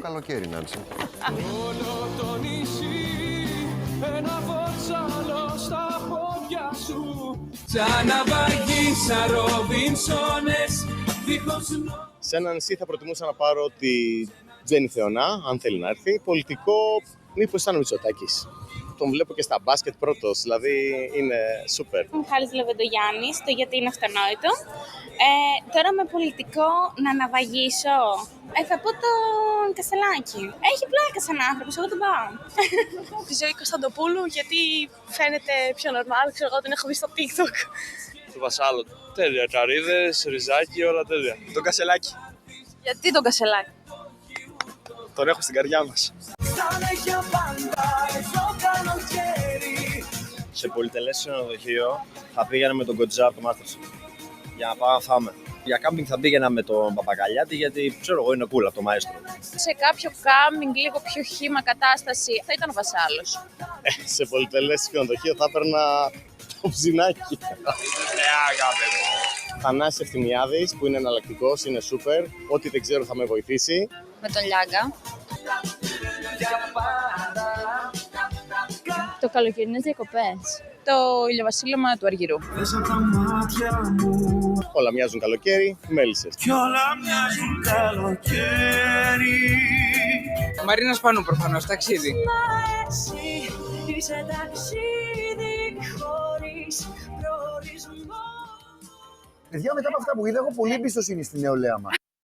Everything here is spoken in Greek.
Καλό καλοκαίρι, Νάνση. Όλο το νησί, ένα βότσαλο στα πόδια σου. Σαν ναυαγή, σαν Ροβινσόνες, δίχως νο... Σε ένα νησί θα προτιμούσα να πάρω τη Τζέννη Θεωνά, αν θέλει να έρθει. Πολιτικό, μήπως ήταν ο Μητσοτάκης. Τον βλέπω και στα μπάσκετ πρώτος, δηλαδή είναι σούπερ. Μιχάλης Λεβεντογιάννης, το γιατί είναι αυτονόητο. Τώρα με πολιτικό να ναυαγίσω, θα πω τον Κασελάκη. Έχει πλάκα σαν άνθρωπος, εγώ τον πάω. Τη Ζωή Κωνσταντοπούλου, γιατί φαίνεται πιο normal, ξέρω εγώ, την έχω δει στο TikTok. Του Βασάλο. Τέλεια. Καρύδες, ριζάκι, όλα τέλεια. Τον Κασελάκη. Γιατί τον Κασελάκη? Τον έχω στην καρδιά μας. Σε πολυτελές ξενοδοχείο θα πήγαινα με τον Κοντζά από το Masterchef για να πάω να φάμε. Για κάμπινγκ θα πήγαινα με τον Παπαγκαλιάτη, γιατί ξέρω εγώ είναι cool από το Μαέστρο. Σε κάποιο κάμπινγκ, λίγο πιο χύμα κατάσταση, θα ήταν ο Βασάλος. Σε πολυτελές ξενοδοχείο θα έπαιρνα το ψινάκι. Αγάπη μου. Θανάσης Ευθυμιάδης που είναι εναλλακτικός, είναι σούπερ. Ό,τι δεν ξέρω θα με βοηθήσει. Με τον Λιάγκα. Το καλοκαιρινές διακοπές. Το ηλιοβασίλεμα του Αργυρού. Όλα μοιάζουν καλοκαίρι, μέλισσες. Κι όλα μοιάζουν καλοκαίρι. Μαρίνα Σπανού προφανώς, ταξίδι. Είσαι ταξίδι χωρίς προορισμό. Παιδιά, μετά από αυτά που είδα, έχω πολύ εμπιστοσύνη στη νεολαία μας.